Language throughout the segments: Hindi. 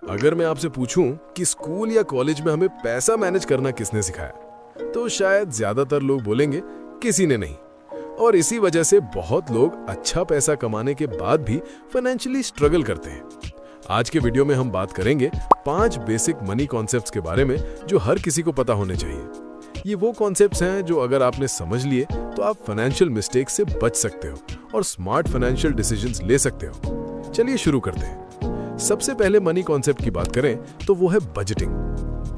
अगर मैं आपसे पूछूं कि स्कूल या कॉलेज में हमें पैसा मैनेज करना किसने सिखाया, तो शायद ज्यादातर लोग बोलेंगे किसी ने नहीं। और इसी वजह से बहुत लोग अच्छा पैसा कमाने के बाद भी फाइनेंशियली स्ट्रगल करते हैं। आज के वीडियो में हम बात करेंगे 5 बेसिक मनी कॉन्सेप्ट्स के बारे में जो हर किसी को पता होने चाहिए। ये वो कॉन्सेप्ट्स हैं जो अगर आपने समझ लिए तो आप फाइनेंशियल मिस्टेक से बच सकते हो और स्मार्ट फाइनेंशियल डिसीजंस ले सकते हो। चलिए शुरू करते हैं। सबसे पहले मनी कॉन्सेप्ट की बात करें तो वो है बजटिंग।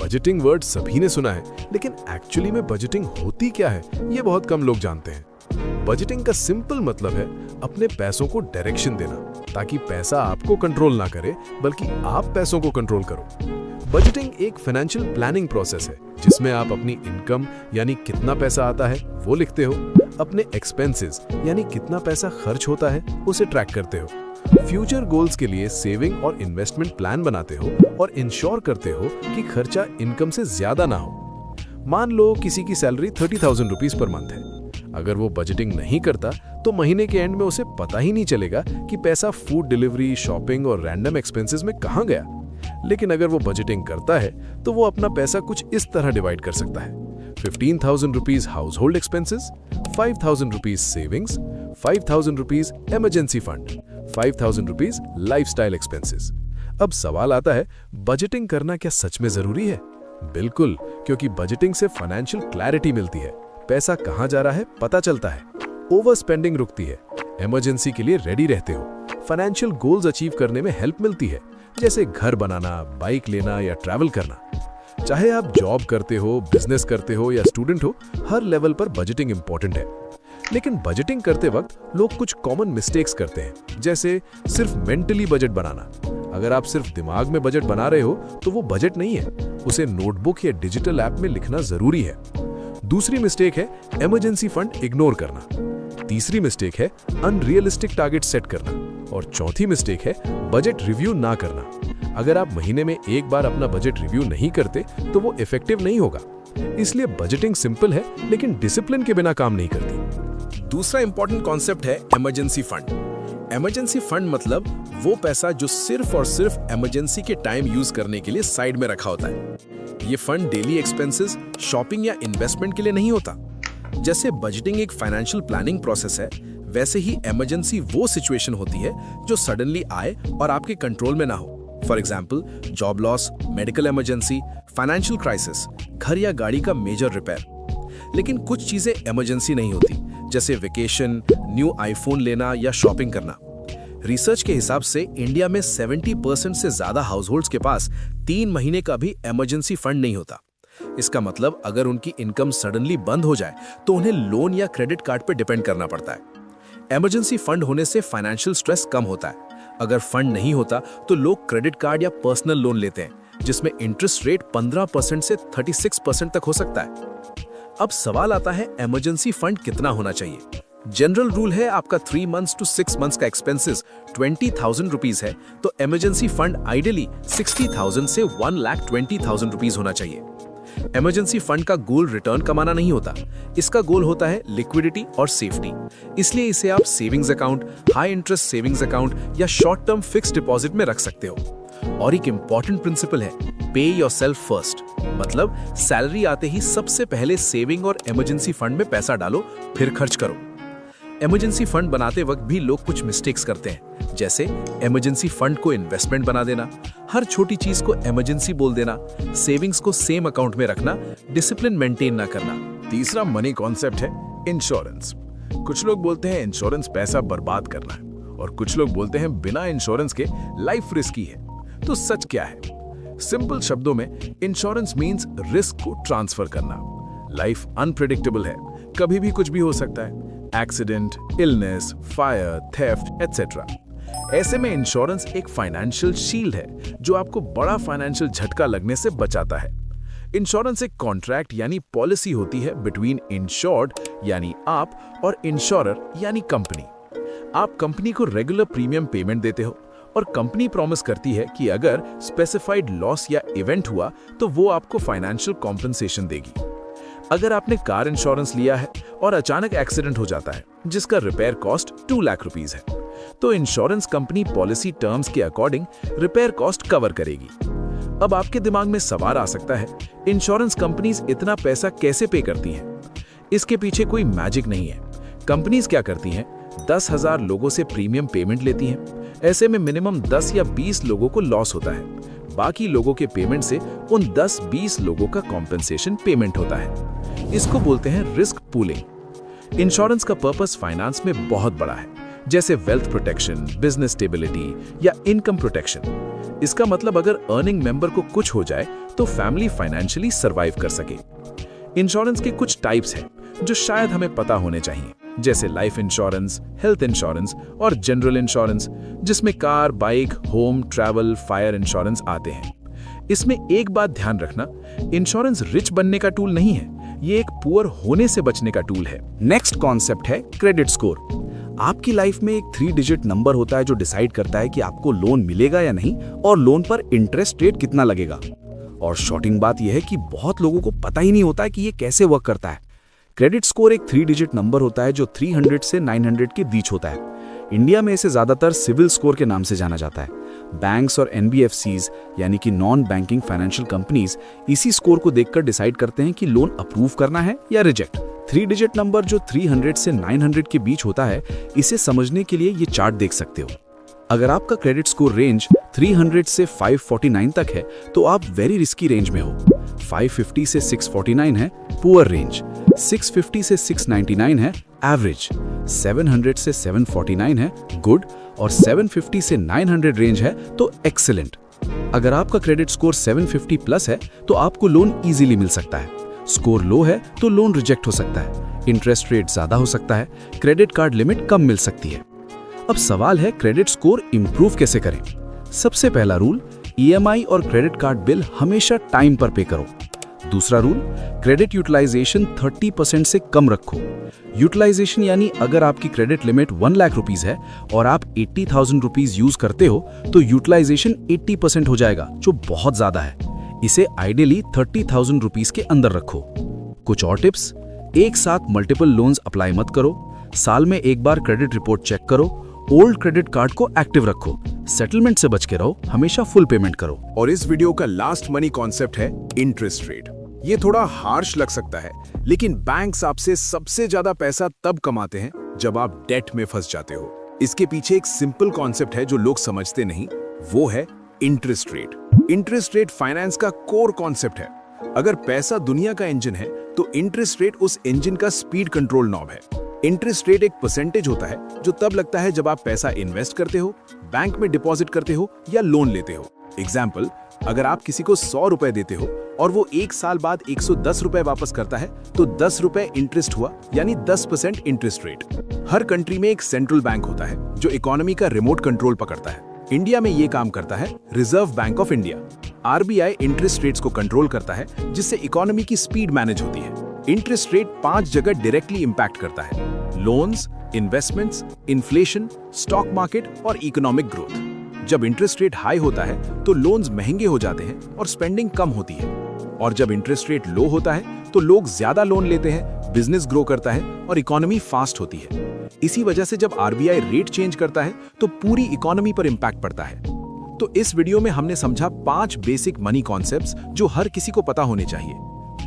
बजटिंग वर्ड सभी ने सुना है, लेकिन एक्चुअली में बजटिंग होती क्या है ये बहुत कम लोग जानते हैं। बजटिंग का सिंपल मतलब है अपने पैसों को डायरेक्शन देना, ताकि पैसा आपको कंट्रोल ना करे बल्कि आप पैसों को कंट्रोल करो। बजटिंग एक फाइनेंशियल प्लानिंग प्रोसेस है जिसमें आप अपनी इनकम यानी कितना पैसा आता है वो लिखते हो, अपने एक्सपेंसेस यानी कितना पैसा खर्च होता है उसे ट्रैक करते हो, फ्यूचर गोल्स के लिए सेविंग और इन्वेस्टमेंट प्लान बनाते हो और इंश्योर करते हो कि खर्चा इनकम से ज्यादा ना हो। मान लो किसी की सैलरी 30,000 रुपीज पर मंथ है। अगर वो बजटिंग नहीं करता तो महीने के एंड में उसे पता ही नहीं चलेगा कि पैसा फूड डिलीवरी, शॉपिंग और रैंडम एक्सपेंसेस में कहाँ गया। लेकिन अगर वो बजटिंग करता है तो वो अपना पैसा कुछ इस तरह डिवाइड कर सकता है: 15,000 rupees house hold expenses, 5,000 rupees savings, 5,000 rupees emergency fund, 5,000 rupees lifestyle expenses. अब सवाल आता है, बजटिंग करना क्या सच में जरूरी है? बिल्कुल, क्योंकि बजटिंग से फाइनेंशियल क्लैरिटी मिलती है, पैसा कहां जा रहा है पता चलता है, ओवर स्पेंडिंग रुकती है, इमरजेंसी के लिए रेडी रहते हो, फाइनेंशियल गोल्स अचीव करने में हेल्प मिलती है, जैसे घर बनाना, बाइक लेना या ट्रैवल करना। चाहे आप जॉब करते हो, बिजनेस करते हो या स्टूडेंट हो, हर लेवल पर बजटिंग इंपॉर्टेंट है। लेकिन बजटिंग करते वक्त लोग कुछ कॉमन मिस्टेक्स करते हैं, जैसे सिर्फ मेंटली बजट बनाना। अगर आप सिर्फ दिमाग में बजट बना रहे हो तो वो बजट नहीं है, उसे नोटबुक या डिजिटल ऐप में लिखना जरूरी है। दूसरी मिस्टेक है इमरजेंसी फंड इग्नोर करना। तीसरी मिस्टेक है अनरियलिस्टिक टारगेट सेट करना। और चौथी मिस्टेक है बजट रिव्यू ना करना। अगर आप महीने में एक बार अपना बजट रिव्यू नहीं करते तो वो इफेक्टिव नहीं होगा। इसलिए बजटिंग सिंपल है लेकिन डिसिप्लिन के बिना काम नहीं करती। दूसरा इंपॉर्टेंट कॉन्सेप्ट है इमरजेंसी फंड। इमरजेंसी फंड मतलब वो पैसा जो सिर्फ और सिर्फ इमरजेंसी के टाइम यूज करने के लिए साइड में रखा होता है। ये फंड डेली एक्सपेंसेस, शॉपिंग या इन्वेस्टमेंट के लिए नहीं होता। जैसे बजटिंग एक फाइनेंशियल प्लानिंग प्रोसेस है, वैसे ही इमरजेंसी वो सिचुएशन होती है जो सडनली आए और आपके कंट्रोल में ना हो। For example, job loss, medical emergency, financial crisis, घर या गाड़ी का मेजर रिपेयर। लेकिन कुछ चीजें इमरजेंसी नहीं होती, जैसे वेकेशन, न्यू आईफोन लेना या शॉपिंग करना। रिसर्च के हिसाब से इंडिया में 70% से ज्यादा हाउसहोल्ड्स के पास 3 महीने का भी इमरजेंसी फंड नहीं होता। इसका मतलब अगर उनकी इनकम सडनली बंद हो जाए तो उन्हें लोन या क्रेडिट कार्ड पर डिपेंड करना पड़ता है। इमरजेंसी फंड होने से फाइनेंशियल स्ट्रेस कम होता है। अगर फंड नहीं होता तो लोग क्रेडिट कार्ड या पर्सनल लोन लेते हैं, जिसमें इंटरेस्ट रेट 15% से 36% तक हो सकता है। अब सवाल आता है, इमरजेंसी फंड कितना होना चाहिए? जनरल रूल है, आपका 3 मंथ्स टू 6 मंथ्स का एक्सपेंसेस 20,000 रुपीज है तो इमरजेंसी फंड आइडियली 60,000 से 1,20,000 रुपीज होना चाहिए। इमरजेंसी फंड का गोल रिटर्न कमाना नहीं होता, इसका गोल होता है लिक्विडिटी और सेफ्टी। इसलिए इसे आप savings account, high interest savings account या शॉर्ट टर्म फिक्स्ड डिपॉजिट में रख सकते हो। और एक इंपॉर्टेंट प्रिंसिपल है, पे योरसेल्फ फर्स्ट, मतलब सैलरी आते ही सबसे पहले सेविंग और इमरजेंसी फंड में पैसा डालो, फिर खर्च करो। इमरजेंसी फंड बनाते वक्त भी लोग कुछ मिस्टेक्स करते हैं, जैसे इमरजेंसी फंड को इन्वेस्टमेंट बना देना, हर छोटी चीज को इमरजेंसी बोल देना, सेविंग्स को सेम अकाउंट में रखना, डिसिप्लिन मेंटेन ना करना। तीसरा मनी कॉन्सेप्ट है इंश्योरेंस। कुछ लोग बोलते हैं इंश्योरेंस पैसा बर्बाद करना है, और कुछ लोग बोलते हैं बिना इंश्योरेंस के लाइफ रिस्की है। तो सच क्या है? सिंपल शब्दों में इंश्योरेंस मींस रिस्क को ट्रांसफर करना। लाइफ अनप्रेडिक्टेबल है, कभी भी कुछ भी हो सकता है, accident, illness, fire, theft etcetera. ऐसे में इंश्योरेंस एक फाइनेंशियल शील्ड है जो आपको बड़ा फाइनेंशियल झटका लगने से बचाता है। इंश्योरेंस एक कॉन्ट्रैक्ट यानी पॉलिसी होती है बिटवीन इंश्योर्ड यानी आप और इंश्योरर यानी कंपनी। आप कंपनी को रेगुलर प्रीमियम पेमेंट देते हो और कंपनी प्रॉमिस करती है कि अगर स्पेसिफाइड लॉस या इवेंट हुआ तो वो आपको फाइनेंशियल कॉम्पेंसेशन देगी। अगर आपने कार इंश्योरेंस लिया है और अचानक एक्सीडेंट हो जाता है जिसका रिपेयर कॉस्ट 2 लाख रुपीस है, तो इंश्योरेंस कंपनी पॉलिसी टर्म्स के अकॉर्डिंग रिपेयर कॉस्ट कवर करेगी। अब आपके दिमाग में सवाल आ सकता है, इंश्योरेंस कंपनीज इतना पैसा कैसे पे करती हैं? इसके पीछे कोई मैजिक नहीं है। कंपनीज क्या करती हैं, 10,000 लोगों से प्रीमियम पेमेंट लेती हैं। ऐसे में मिनिमम 10 या 20 लोगों को लॉस होता है। बाकी लोगों के पेमेंट से उन 10-20 लोगों का कॉम्पेंसेशन पेमेंट होता है। इसको बोलते हैं रिस्क पूलिंग। इंश्योरेंस का पर्पस फाइनेंस में बहुत बड़ा है, जैसे वेल्थ प्रोटेक्शन, बिजनेस स्टेबिलिटी या इनकम प्रोटेक्शन। इसका मतलब अगर अर्निंग मेंबर को कुछ हो जाए तो फैमिली फाइनेंशियली सर्वाइव कर सके। इंश्योरेंस के कुछ टाइप्स हैं जो शायद हमें पता होने चाहिए, जैसे लाइफ इंश्योरेंस, हेल्थ इंश्योरेंस और जनरल इंश्योरेंस, जिसमें car, bike, home, travel, fire insurance आते हैं। इसमें एक बात ध्यान रखना, इंश्योरेंस रिच बनने का टूल नहीं है, ये एक पुअर होने से बचने का टूल है। नेक्स्ट कॉन्सेप्ट है क्रेडिट स्कोर। आपकी लाइफ में एक 3 डिजिट नंबर होता है जो डिसाइड करता है कि आपको लोन मिलेगा या नहीं और लोन पर इंटरेस्ट रेट कितना लगेगा। और शॉकिंग बात यह है कि बहुत लोगों को पता ही नहीं होता है कि ये कैसे वर्क करता है। क्रेडिट स्कोर एक 3 डिजिट नंबर होता है जो 300 से 900 के बीच होता है। इंडिया में इसे ज्यादातर सिविल स्कोर के नाम से जाना जाता है। बैंक्स और NBFCs यानी कि नॉन बैंकिंग फाइनेंशियल कंपनीज इसी स्कोर को देखकर डिसाइड करते हैं कि लोन अप्रूव करना है या रिजेक्ट। 3 डिजिट नंबर जो 300 से 900 के बीच होता है, इसे समझने के लिए ये चार्ट देख सकते हो। अगर आपका क्रेडिट स्कोर रेंज 300 से 549 तक है तो आप वेरी रिस्की रेंज में हो। 550 से 649 है पुअर रेंज, 650 से 699 है एवरेज, 700 से 749 है गुड और 750 से 900 रेंज है तो एक्सीलेंट। अगर आपका क्रेडिट स्कोर 750 प्लस है तो आपको लोन इजीली मिल सकता है। स्कोर लो है तो लोन रिजेक्ट हो सकता है, इंटरेस्ट रेट ज्यादा हो सकता है, क्रेडिट कार्ड लिमिट कम मिल सकती है। अब सवाल है क्रेडिट स्कोर इंप्रूव कैसे करें। सबसे पहला रूल, EMI और क्रेडिट कार्ड बिल हमेशा टाइम पर पे करो। दूसरा रूल, क्रेडिट यूटिलाइजेशन 30% से कम रखो। यूटिलाइजेशन यानी अगर आपकी क्रेडिट लिमिट 1 लाख रुपीस है और आप 80,000 रुपीस यूज करते हो तो यूटिलाइजेशन 80% हो जाएगा, जो बहुत ज्यादा है। इसे आइडियली 30,000 रुपीस के अंदर रखो। कुछ और टिप्स, एक साथ मल्टीपल लोन्स अप्लाई मत करो। साल में एक बार क्रेडिट रिपोर्ट चेक करो। ओल्ड क्रेडिट कार्ड को एक्टिव रखो। सेटलमेंट से बच के रहो, हमेशा फुल पेमेंट करो। और इस वीडियो का लास्ट मनी कॉन्सेप्ट है इंटरेस्ट रेट। ये थोड़ा हार्श लग सकता है, लेकिन बैंक्स आपसे सबसे ज्यादा पैसा तब कमाते हैं जब आप डेट में फंस जाते हो। इसके पीछे एक सिंपल कॉन्सेप्ट है जो लोग समझते नहीं, वो है interest rate. Interest rate finance का कोर कॉन्सेप्ट है। अगर पैसा दुनिया का इंजन है तो इंटरेस्ट रेट उस इंजन का स्पीड कंट्रोल नॉब है। इंटरेस्ट रेट एक परसेंटेज होता है जो तब लगता है जब आप पैसा इन्वेस्ट करते हो, बैंक में डिपॉजिट करते हो या लोन लेते हो। एग्जाम्पल, अगर आप किसी को 100 रुपए देते हो और वो 1 साल बाद 110 रुपए वापस करता है तो 10 रुपए इंटरेस्ट हुआ, यानी 10% इंटरेस्ट रेट। हर कंट्री में एक सेंट्रल बैंक होता है जो इकोनॉमी का रिमोट कंट्रोल पकड़ता है। इंडिया में ये काम करता है reserve bank of India. RBI interest rates को कंट्रोल करता है, जिससे इकोनॉमी की स्पीड मैनेज होती है। इंटरेस्ट रेट 5 जगह डायरेक्टली इंपैक्ट करता है: loans, investments, inflation, stock market और इकोनॉमिक ग्रोथ। जब इंटरेस्ट रेट हाई होता है तो लोन्स महंगे हो जाते हैं और स्पेंडिंग कम होती है। और जब इंटरेस्ट रेट लो होता है तो लोग ज्यादा लोन लेते हैं, बिजनेस ग्रो करता है और इकोनॉमी फास्ट होती है। इसी वजह से जब RBI रेट चेंज करता है तो पूरी इकोनॉमी पर इंपैक्ट पड़ता है। तो इस वीडियो में हमने समझा 5 बेसिक मनी कॉन्सेप्ट्स जो हर किसी को पता होने चाहिए: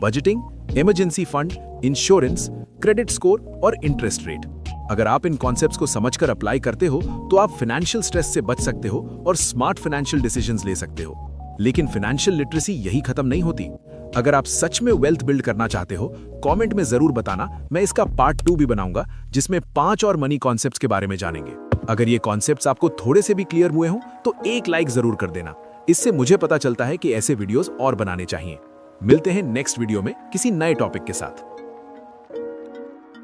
budgeting, emergency fund, insurance, credit score और इंटरेस्ट रेट। अगर आप इन कॉन्सेप्ट्स को समझकर अप्लाई करते हो तो आप फाइनेंशियल स्ट्रेस से बच सकते हो और स्मार्ट फाइनेंशियल डिसीजंस ले सकते हो। लेकिन फाइनेंशियल लिटरेसी यही खत्म नहीं होती। अगर आप सच में वेल्थ बिल्ड करना चाहते हो, कमेंट में जरूर बताना, मैं इसका पार्ट 2 भी बनाऊंगा जिसमें 5 और मनी कॉन्सेप्ट्स के बारे में जानेंगे। अगर ये कॉन्सेप्ट्स आपको थोड़े से भी क्लियर हुए हो तो एक लाइक जरूर कर देना। इससे मुझे पता चलता है कि ऐसे वीडियोस और बनाने चाहिए। मिलते हैं नेक्स्ट वीडियो में किसी नए टॉपिक के साथ।